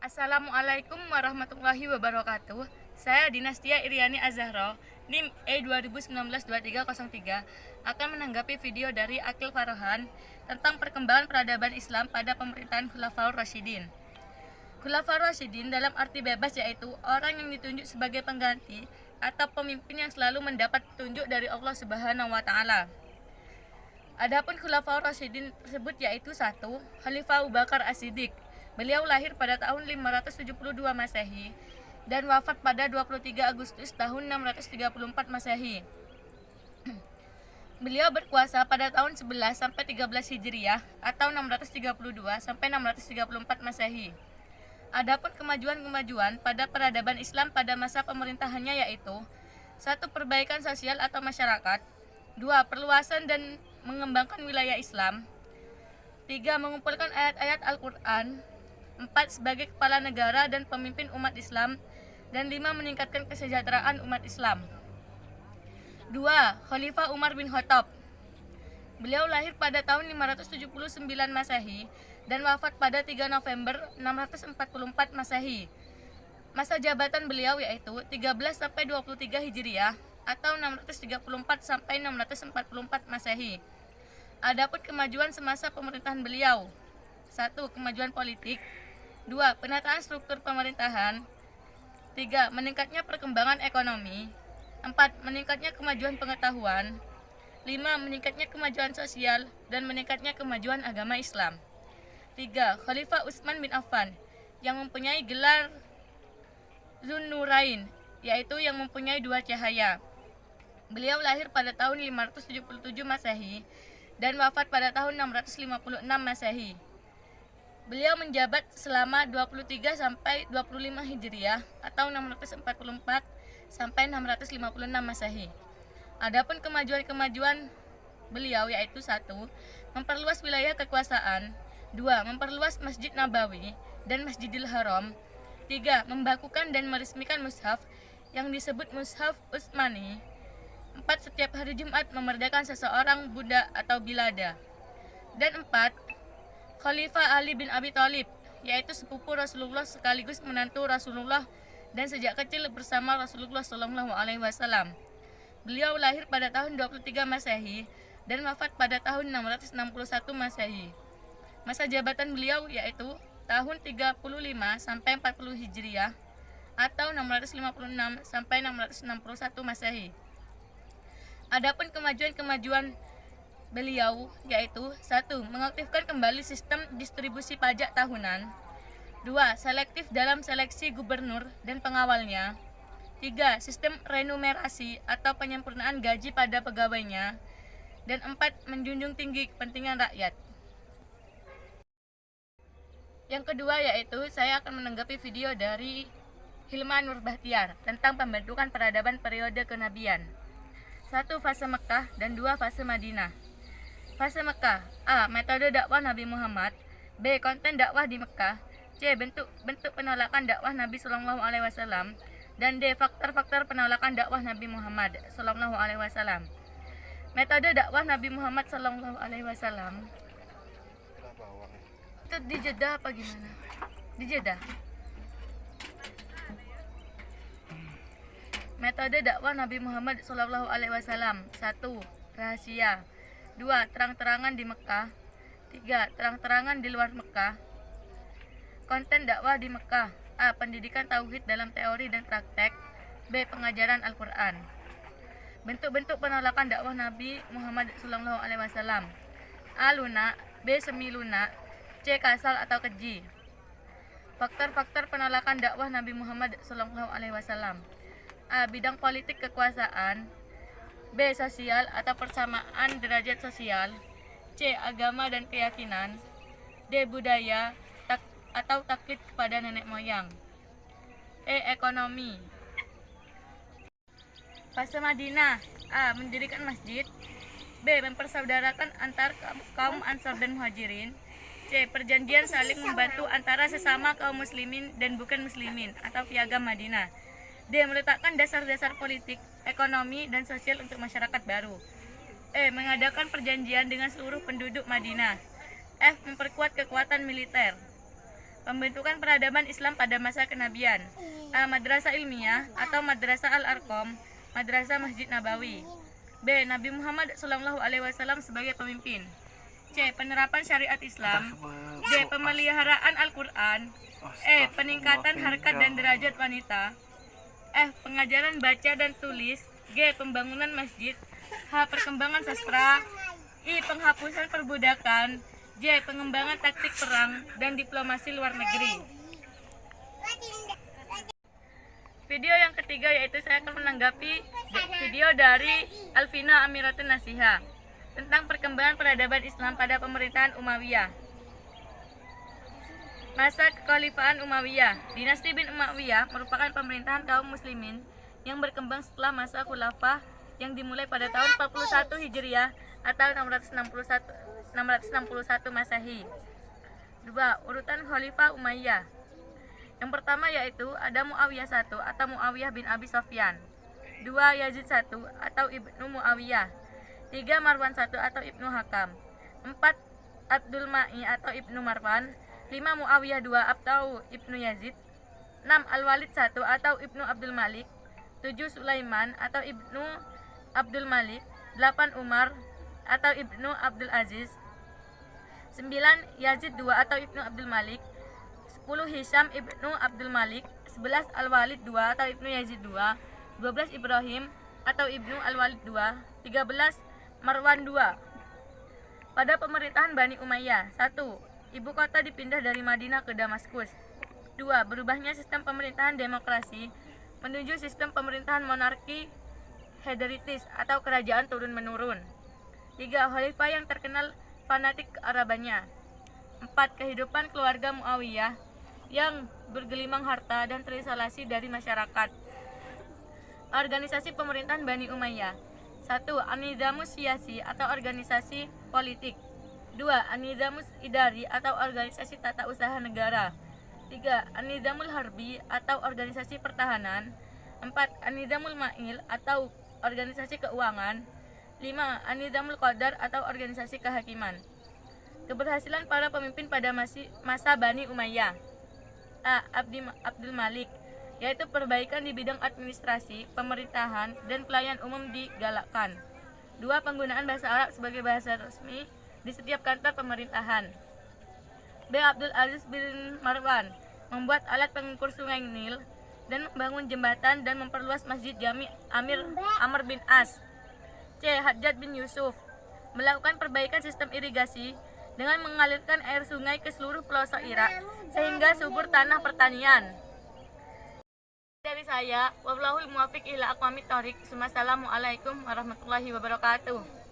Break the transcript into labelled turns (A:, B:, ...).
A: Assalamualaikum warahmatullahi wabarakatuh. Saya Dinastia Iriani Azahro, NIM E2019-2303 akan menanggapi video dari Akil Farohan tentang perkembangan peradaban Islam pada pemerintahan Khulafaur Rasyidin. Khulafaur Rasyidin dalam arti bebas yaitu orang yang ditunjuk sebagai pengganti atau pemimpin yang selalu mendapat petunjuk dari Allah Subhanahu wa taala. Adapun Khulafaur Rasyidin tersebut yaitu 1. Khalifah Abu Bakar As-Siddiq. Beliau lahir pada tahun 572 Masehi dan wafat pada 23 Agustus tahun 634 Masehi. Beliau berkuasa pada tahun 11 sampai 13 Hijriah atau 632 sampai 634 Masehi. Adapun kemajuan-kemajuan pada peradaban Islam pada masa pemerintahannya yaitu 1. Perbaikan sosial atau masyarakat. 2. Perluasan dan mengembangkan wilayah Islam. 3. Mengumpulkan ayat-ayat Al-Quran. 4. Sebagai kepala negara dan pemimpin umat Islam. Dan 5. Meningkatkan kesejahteraan umat Islam. 2. Khalifah Umar bin Khattab. Beliau lahir pada tahun 579 Masehi dan wafat pada 3 November 644 Masehi. Masa jabatan beliau yaitu 13 sampai 23 Hijriah atau 634 sampai 644 Masehi. Adapun kemajuan semasa pemerintahan beliau: 1. Kemajuan politik. 2. Penataan struktur pemerintahan. 3. Meningkatnya perkembangan ekonomi. 4. Meningkatnya kemajuan pengetahuan. 5. Meningkatnya kemajuan sosial dan meningkatnya kemajuan agama Islam. 3. Khalifah Utsman bin Affan yang mempunyai gelar Zunnurain, yaitu yang mempunyai 2 cahaya. Beliau lahir pada tahun 577 Masehi dan wafat pada tahun 656 Masehi. Beliau menjabat selama 23 sampai 25 Hijriah atau 644 sampai 656 Masehi. Adapun kemajuan-kemajuan beliau yaitu 1. Memperluas wilayah kekuasaan. 2. Memperluas Masjid Nabawi dan Masjidil Haram. 3. Membakukan dan meresmikan mushaf yang disebut Mushaf Utsmani. 4. Setiap hari Jumat memerdekakan seseorang budak atau bilada. Dan 4. Khalifah Ali bin Abi Thalib, yaitu sepupu Rasulullah sekaligus menantu Rasulullah dan sejak kecil bersama Rasulullah SAW. Beliau lahir pada tahun 23 Masehi dan wafat pada tahun 661 Masehi. Masa jabatan beliau yaitu tahun 35 sampai 40 Hijriah atau 656 sampai 661 Masehi. Adapun kemajuan-kemajuan beliau yaitu 1. Mengaktifkan kembali sistem distribusi pajak tahunan. 2. Selektif dalam seleksi gubernur dan pengawalnya. 3. Sistem renumerasi atau penyempurnaan gaji pada pegawainya. Dan 4. Menjunjung tinggi kepentingan rakyat. Yang kedua yaitu saya akan menanggapi video dari Hilman Nur Bahtiar tentang pembentukan peradaban periode kenabian. 1. Fase Mekah dan 2. Fase Madinah. Fase Mekah. A. Metode dakwah Nabi Muhammad. B. Konten dakwah di Mekah. C. Bentuk penolakan dakwah Nabi SAW. Dan D. Faktor-faktor penolakan dakwah Nabi Muhammad SAW. Metode dakwah Nabi Muhammad SAW. Itu di Jeddah apa gimana? Di Jeddah. Metode dakwah Nabi Muhammad SAW. 1. Rahasia. 2. Terang-terangan di Mekah. 3. Terang-terangan di luar Mekah. Konten dakwah di Mekah. A. Pendidikan tauhid dalam teori dan praktek. B. Pengajaran Al-Quran. Bentuk-bentuk penolakan dakwah Nabi Muhammad SAW. A. Lunak. B. Semi lunak. C. Kasar atau keji. Faktor-faktor penolakan dakwah Nabi Muhammad SAW. A. Bidang politik kekuasaan. B. Sosial atau persamaan derajat sosial. C. Agama dan keyakinan. D. Budaya atau taklid kepada nenek moyang. E. Ekonomi. Fase Madinah. A. Mendirikan masjid. B. Mempersaudarakan antar kaum Ansar dan Muhajirin. C. Perjanjian saling membantu antara sesama kaum muslimin dan bukan muslimin atau piagam Madinah. D. Meletakkan dasar-dasar politik, ekonomi, dan sosial untuk masyarakat baru. E. Mengadakan perjanjian dengan seluruh penduduk Madinah. F. Memperkuat kekuatan militer. Pembentukan peradaban Islam pada masa kenabian. A. Madrasah ilmiah atau Madrasah Al-Arqam, Madrasah Masjid Nabawi. B. Nabi Muhammad SAW sebagai pemimpin. C. Penerapan syariat Islam. D. Pemeliharaan Al-Quran. E. Peningkatan harkat dan derajat wanita. F. Pengajaran baca dan tulis. G. Pembangunan masjid. H. Perkembangan sastra. I. Penghapusan perbudakan. J. Pengembangan taktik perang dan diplomasi luar negeri. Video yang ketiga yaitu saya akan menanggapi video dari Alvina Amiratun Nasiha tentang perkembangan peradaban Islam pada pemerintahan Umayyah. Masa kekhalifahan Umayyah. Dinasti bin Umayyah merupakan pemerintahan kaum muslimin yang berkembang setelah masa khulafah yang dimulai pada tahun 41 Hijriah atau 661 Masehi. 2. Urutan Khalifah Umayyah. Yang pertama yaitu ada Muawiyah I atau Muawiyah bin Abi Sofyan. 2. Yazid I atau Ibnu Muawiyah. 3. Marwan I atau Ibnu Hakam. 4. Abdul Ma'i atau Ibnu Marwan. 5. Muawiyah II atau Ibnu Yazid. 6. Al-Walid I atau Ibnu Abdul Malik. 7. Sulaiman atau Ibnu Abdul Malik. 8. Umar atau Ibnu Abdul Aziz. 9. Yazid II atau Ibnu Abdul Malik. 10. Hisham Ibnu Abdul Malik. 11. Al-Walid II atau Ibnu Yazid II. 12. Ibrahim atau Ibnu Al-Walid II. 13. Marwan II. Pada pemerintahan Bani Umayyah. 1. Ibu kota dipindah dari Madinah ke Damaskus. 2. Berubahnya sistem pemerintahan demokrasi menuju sistem pemerintahan monarki hereditarius atau kerajaan turun-menurun. 3. Khalifah yang terkenal fanatik kearabannya. 4. Kehidupan keluarga Muawiyah yang bergelimang harta dan terisolasi dari masyarakat. Organisasi pemerintahan Bani Umayyah. 1. An-Nizamus Siyasi atau organisasi politik. 2. An-Nizamus Idari atau organisasi tata usaha negara. 3. An-Nizamul Harbi atau organisasi pertahanan. 4. An-Nizamul Ma'il atau organisasi keuangan. 5. An-Nizamul Qadar atau organisasi kehakiman. Keberhasilan para pemimpin pada masa Bani Umayyah. A. Abdul Malik, yaitu perbaikan di bidang administrasi, pemerintahan, dan pelayan umum digalakkan. 2. Penggunaan bahasa Arab sebagai bahasa resmi di setiap kantor pemerintahan. B. Abdul Aziz bin Marwan, membuat alat pengukur sungai Nil dan membangun jembatan dan memperluas masjid Jami Amr bin As. C. Hajjaj bin Yusuf, melakukan perbaikan sistem irigasi dengan mengalirkan air sungai ke seluruh pelosok Irak sehingga subur tanah pertanian. Dari saya, wallahul muwaffiq ila aqwamit thoriq. Wassalamualaikum warahmatullahi wabarakatuh.